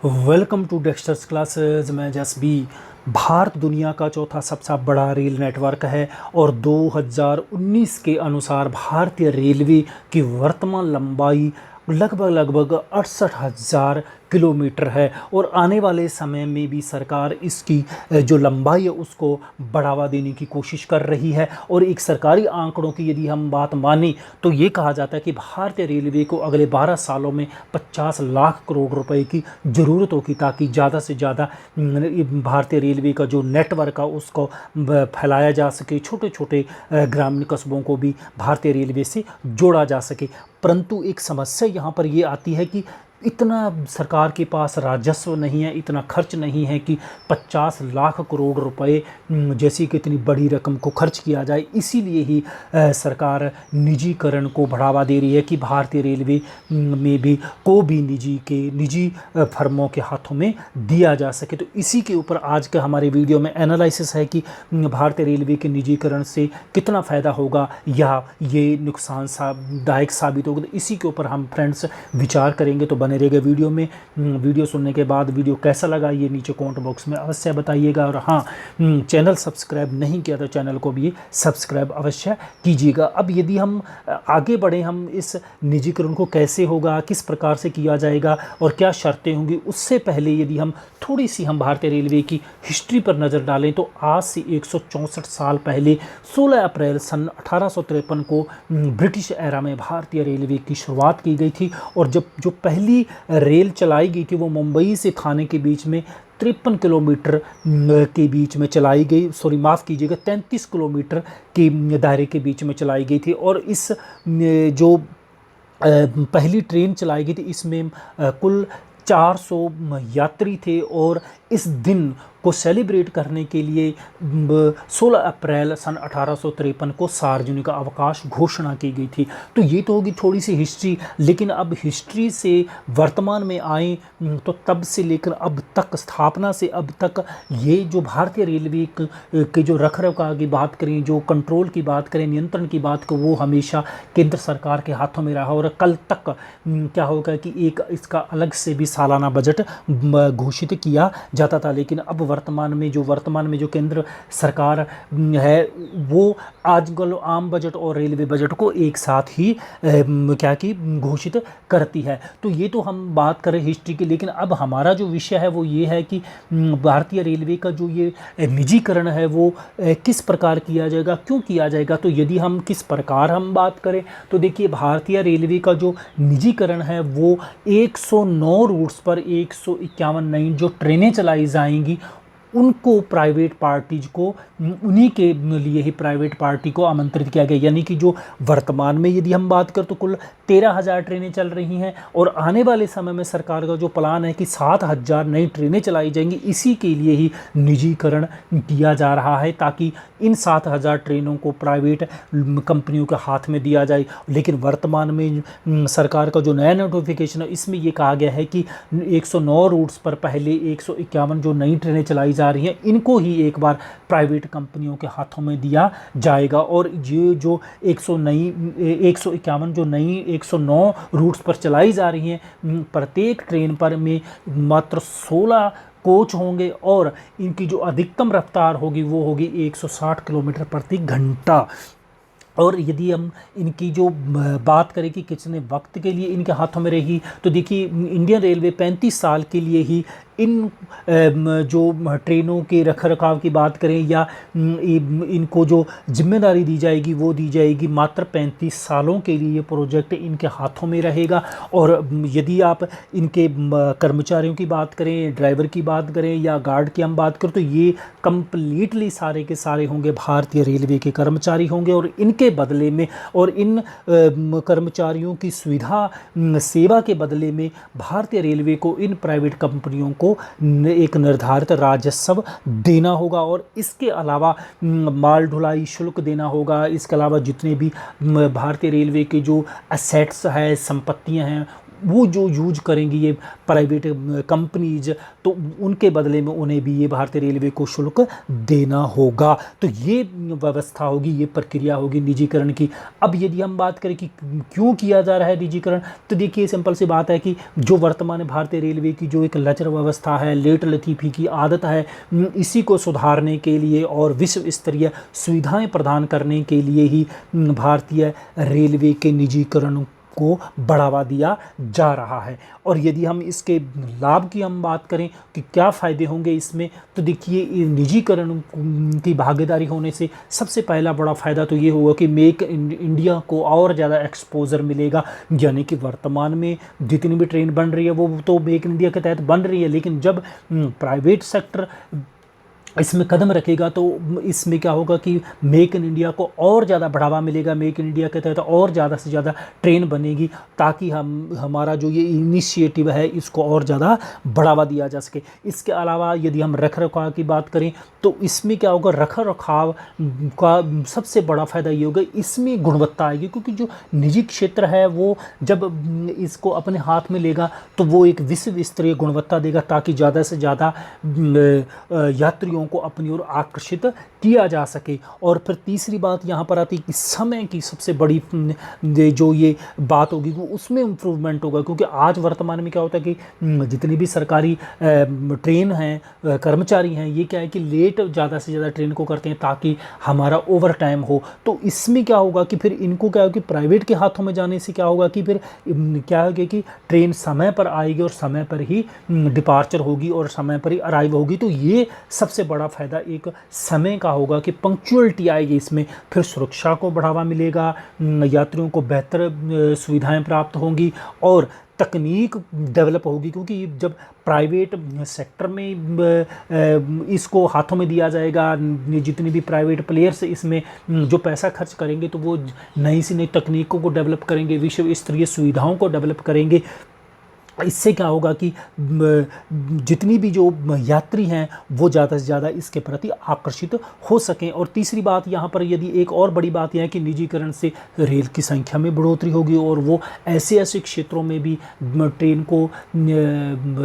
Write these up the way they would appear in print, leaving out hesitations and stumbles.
Welcome to Dexters classes. मैं जसबी। भारत दुनिया का चौथा सबसे बड़ा रेल नेटवर्क है और 2019 के अनुसार भारतीय रेलवे की वर्तमान लंबाई लगभग 68,000 किलोमीटर है और आने वाले समय में भी सरकार इसकी जो लंबाई है उसको बढ़ावा देने की कोशिश कर रही है। और एक सरकारी आंकड़ों की यदि हम बात मानें तो ये कहा जाता है कि भारतीय रेलवे को अगले 12 सालों में 50 लाख करोड़ रुपए की ज़रूरत होगी ताकि ज़्यादा से ज़्यादा भारतीय रेलवे का जो नेटवर्क है उसको फैलाया जा सके, छोटे छोटे ग्रामीण कस्बों को भी भारतीय रेलवे से जोड़ा जा सके। परंतु एक समस्या यहाँ पर ये आती है कि इतना सरकार के पास राजस्व नहीं है, इतना खर्च नहीं है कि 50 लाख करोड़ रुपए जैसी कि इतनी बड़ी रकम को खर्च किया जाए। इसीलिए ही सरकार निजीकरण को बढ़ावा दे रही है कि भारतीय रेलवे में भी निजी फर्मों के हाथों में दिया जा सके। तो इसी के ऊपर आज का हमारे वीडियो में एनालिसिस है कि भारतीय रेलवे के निजीकरण से कितना फ़ायदा होगा या ये नुकसानदायक साबित होगा। तो इसी के ऊपर हम फ्रेंड्स विचार करेंगे। तो बने रहेगा वीडियो में। वीडियो सुनने के बाद वीडियो कैसा लगा ये नीचे कमेंट बॉक्स में अवश्य बताइएगा। और हाँ, चैनल सब्सक्राइब नहीं किया तो चैनल को भी सब्सक्राइब अवश्य कीजिएगा। अब यदि हम आगे बढ़ें, हम इस निजीकरण को कैसे होगा, किस प्रकार से किया जाएगा और क्या शर्तें होंगी, उससे पहले यदि हम थोड़ी सी भारतीय रेलवे की हिस्ट्री पर नज़र डालें तो आज से 164 साल पहले 16 अप्रैल सन 1853 को ब्रिटिश एरा में भारतीय रेलवे की शुरुआत की गई थी। और जब जो पहली रेल चलाई गई थी वो मुंबई से थाने के बीच में 53 किलोमीटर के बीच में चलाई गई, सॉरी माफ़ कीजिएगा, 33 किलोमीटर के दायरे के बीच में चलाई गई थी। और इस जो पहली ट्रेन चलाई गई थी इसमें कुल 400 यात्री थे। और इस दिन को सेलिब्रेट करने के लिए 16 अप्रैल सन 1853 को सार्वजनिक अवकाश घोषणा की गई थी। तो ये तो होगी थोड़ी सी हिस्ट्री। लेकिन अब हिस्ट्री से वर्तमान में आए तो तब से लेकर अब तक, स्थापना से अब तक, ये जो भारतीय रेलवे के जो रखरखाव की बात करें, जो कंट्रोल की बात करें, नियंत्रण की बात करें, वो हमेशा केंद्र सरकार के हाथों में रहा। और कल तक क्या होगा कि एक इसका अलग से भी सालाना बजट घोषित किया जाता था। लेकिन अब वर्तमान में जो केंद्र सरकार है वो आजकल आम बजट और रेलवे बजट को एक साथ ही घोषित करती है। तो ये तो हम बात करें हिस्ट्री की। लेकिन अब हमारा जो विषय है वो ये है कि भारतीय रेलवे का जो ये निजीकरण है वो किस प्रकार किया जाएगा, क्यों किया जाएगा। तो यदि हम किस प्रकार हम बात करें तो देखिए, भारतीय रेलवे का जो निजीकरण है वो 109 रूट्स पर 151 नई जो ट्रेनें चलाई जाएंगी उनको प्राइवेट पार्टीज को, उन्हीं के लिए ही प्राइवेट पार्टी को आमंत्रित किया गया। यानी कि जो वर्तमान में यदि हम बात करें तो कुल 13,000 ट्रेनें चल रही हैं और आने वाले समय में सरकार का जो प्लान है कि 7,000 नई ट्रेनें चलाई जाएंगी। इसी के लिए ही निजीकरण किया जा रहा है ताकि इन 7,000 ट्रेनों को प्राइवेट कंपनियों के हाथ में दिया जाए। लेकिन वर्तमान में सरकार का जो नया नोटिफिकेशन है इसमें ये कहा गया है कि 109 रूट्स पर पहले 151 जो नई ट्रेनें चलाई जा रही हैं इनको ही एक बार प्राइवेट कंपनियों के हाथों में दिया जाएगा। और ये जो 151 जो नई 109 रूट्स पर चलाई जा रही हैं, प्रत्येक ट्रेन पर में मात्र 16 कोच होंगे और इनकी जो अधिकतम रफ्तार होगी वो होगी 160 किलोमीटर प्रति घंटा। और यदि हम इनकी जो बात करें कि कितने वक्त के लिए इनके हाथों में रहेगी तो देखिए, इंडियन रेलवे 35 साल के लिए ही इन जो ट्रेनों के रखरखाव की बात करें या इनको जो जिम्मेदारी दी जाएगी वो दी जाएगी मात्र 35 सालों के लिए। ये प्रोजेक्ट इनके हाथों में रहेगा। और यदि आप इनके कर्मचारियों की बात करें, ड्राइवर की बात करें या गार्ड की हम बात करें तो ये कंप्लीटली सारे के सारे होंगे भारतीय रेलवे के कर्मचारी होंगे। और इनके बदले में और इन कर्मचारियों की सुविधा सेवा के बदले में भारतीय रेलवे को इन प्राइवेट कंपनियों को एक निर्धारित राजस्व देना होगा। और इसके अलावा माल ढुलाई शुल्क देना होगा। इसके अलावा जितने भी भारतीय रेलवे के जो एसेट्स है, संपत्तियां हैं, वो जो यूज करेंगी ये प्राइवेट कंपनीज, तो उनके बदले में उन्हें भी ये भारतीय रेलवे को शुल्क देना होगा। तो ये व्यवस्था होगी, ये प्रक्रिया होगी निजीकरण की। अब यदि हम बात करें कि क्यों किया जा रहा है निजीकरण, तो देखिए सिंपल सी बात है कि जो वर्तमान भारतीय रेलवे की जो एक लचर व्यवस्था है, लेट लतीफ़ी की आदत है, इसी को सुधारने के लिए और विश्व स्तरीय सुविधाएं प्रदान करने के लिए ही भारतीय रेलवे के निजीकरण को बढ़ावा दिया जा रहा है। और यदि हम इसके लाभ की हम बात करें कि क्या फ़ायदे होंगे इसमें, तो देखिए निजीकरण की भागीदारी होने से सबसे पहला बड़ा फ़ायदा तो ये होगा कि मेक इन इंडिया को और ज़्यादा एक्सपोजर मिलेगा। यानी कि वर्तमान में जितनी भी ट्रेन बन रही है वो तो मेक इन इंडिया के तहत बन रही है, लेकिन जब प्राइवेट सेक्टर इसमें कदम रखेगा तो इसमें क्या होगा कि मेक इन इंडिया को और ज़्यादा बढ़ावा मिलेगा। मेक इन इंडिया के तहत और ज़्यादा से ज़्यादा ट्रेन बनेगी, ताकि हमारा जो ये इनिशिएटिव है इसको और ज़्यादा बढ़ावा दिया जा सके। इसके अलावा यदि हम रख रखाव की बात करें तो इसमें क्या होगा, रख रखाव का सबसे बड़ा फ़ायदा ये होगा, इसमें गुणवत्ता आएगी। क्योंकि जो निजी क्षेत्र है वो जब इसको अपने हाथ में लेगा तो वो एक विश्व स्तरीय गुणवत्ता देगा, ताकि ज़्यादा से ज़्यादा यात्रियों को अपनी ओर आकर्षित किया जा सके। और फिर तीसरी बात यहाँ पर आती है कि समय की सबसे बड़ी जो ये बात होगी वो उसमें इम्प्रूवमेंट होगा। क्योंकि आज वर्तमान में क्या होता है कि जितनी भी सरकारी ट्रेन हैं, कर्मचारी हैं, ये क्या है कि लेट ज़्यादा से ज़्यादा ट्रेन को करते हैं ताकि हमारा ओवर टाइम हो। तो इसमें क्या होगा कि फिर इनको क्या होगा कि प्राइवेट के हाथों में जाने से क्या होगा कि फिर क्या होगा कि ट्रेन समय पर आएगी और समय पर ही डिपार्चर होगी और समय पर ही अराइव होगी। तो ये सबसे बड़ा फ़ायदा एक समय का होगा कि पंक्चुअलिटी आएगी इसमें। फिर सुरक्षा को बढ़ावा मिलेगा, यात्रियों को बेहतर सुविधाएं प्राप्त होंगी और तकनीक डेवलप होगी। क्योंकि जब प्राइवेट सेक्टर में इसको हाथों में दिया जाएगा, जितनी भी प्राइवेट प्लेयर्स इसमें जो पैसा खर्च करेंगे तो वो नई से नई तकनीकों को डेवलप करेंगे, विश्व स्तरीय सुविधाओं को डेवलप करेंगे। इससे क्या होगा कि जितनी भी जो यात्री हैं वो ज़्यादा से ज़्यादा इसके प्रति आकर्षित हो सकें। और तीसरी बात यहाँ पर यदि एक और बड़ी बात यह है कि निजीकरण से रेल की संख्या में बढ़ोतरी होगी और वो ऐसे ऐसे क्षेत्रों में भी ट्रेन को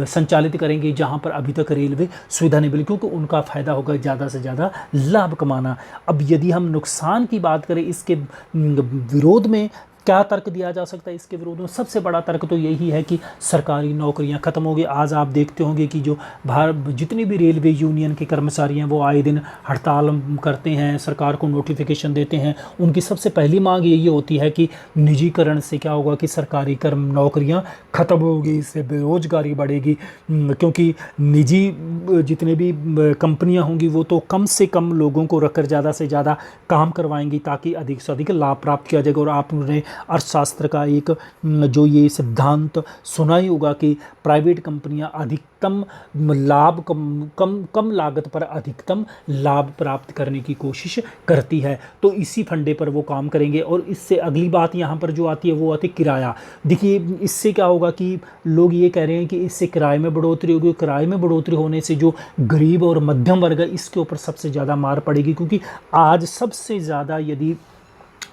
संचालित करेंगे जहाँ पर अभी तक रेलवे सुविधा नहीं मिली, क्योंकि उनका फ़ायदा होगा ज़्यादा से ज़्यादा लाभ कमाना। अब यदि हम नुकसान की बात करें, इसके विरोध में क्या तर्क दिया जा सकता है, इसके विरोध में सबसे बड़ा तर्क तो यही है कि सरकारी नौकरियां खत्म हो गई। आज आप देखते होंगे कि जो जितनी भी रेलवे यूनियन के कर्मचारी हैं वो आए दिन हड़ताल करते हैं, सरकार को नोटिफिकेशन देते हैं। उनकी सबसे पहली मांग यही होती है कि निजीकरण से क्या होगा कि सरकारी नौकरियां खत्म होगी, इससे बेरोजगारी बढ़ेगी। क्योंकि निजी जितने भी कंपनियाँ होंगी वो तो कम से कम लोगों को रखकर ज़्यादा से ज़्यादा काम करवाएंगी ताकि अधिक से अधिक लाभ प्राप्त किया जाएगा। और आपने अर्थशास्त्र का एक जो ये सिद्धांत सुना ही होगा कि प्राइवेट कंपनियां अधिकतम लाभ कम लागत पर अधिकतम लाभ प्राप्त करने की कोशिश करती है। तो इसी फंडे पर वो काम करेंगे। और इससे अगली बात यहाँ पर जो आती है वो आती है किराया। देखिए इससे क्या होगा कि लोग ये कह रहे हैं कि इससे किराए में बढ़ोतरी होगी। किराए में बढ़ोतरी होने से जो गरीब और मध्यम वर्ग है इसके ऊपर सबसे ज़्यादा मार पड़ेगी। क्योंकि आज सबसे ज़्यादा यदि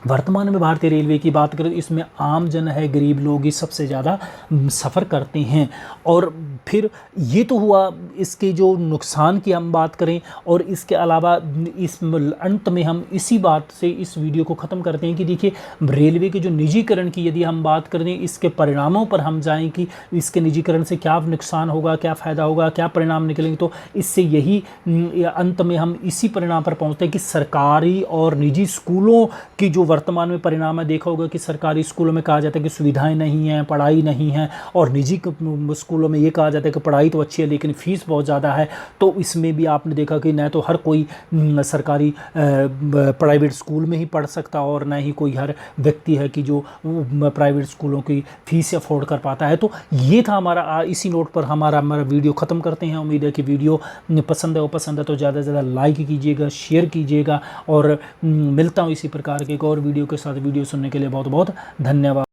वर्तमान में भारतीय रेलवे की बात करें तो इसमें आम जन है, गरीब लोग ही सबसे ज़्यादा सफ़र करते हैं। और फिर ये तो हुआ इसके जो नुकसान की हम बात करें। और इसके अलावा इस अंत में हम इसी बात से इस वीडियो को ख़त्म करते हैं कि देखिए रेलवे के जो निजीकरण की यदि हम बात करें, इसके परिणामों पर हम जाएं कि इसके निजीकरण से क्या नुकसान होगा, क्या फ़ायदा होगा, क्या परिणाम निकलेंगे, तो इससे यही अंत में हम इसी परिणाम पर पहुँचते हैं कि सरकारी और निजी स्कूलों की जो वर्तमान में परिणाम है, देखा होगा कि सरकारी स्कूलों में कहा जाता है कि सुविधाएं नहीं हैं, पढ़ाई नहीं है, और निजी स्कूलों में ये कहा जाता है कि पढ़ाई तो अच्छी है लेकिन फ़ीस बहुत ज़्यादा है। तो इसमें भी आपने देखा कि न तो हर कोई सरकारी प्राइवेट स्कूल में ही पढ़ सकता और न ही कोई हर व्यक्ति है कि जो प्राइवेट स्कूलों की फ़ीस अफोर्ड कर पाता है। तो ये था हमारा, इसी नोट पर हमारा वीडियो ख़त्म करते हैं। उम्मीद है कि वीडियो पसंद है तो ज़्यादा से ज़्यादा लाइक कीजिएगा, शेयर कीजिएगा। और मिलता हूँ इसी प्रकार के एक और वीडियो के साथ। वीडियो सुनने के लिए बहुत बहुत धन्यवाद।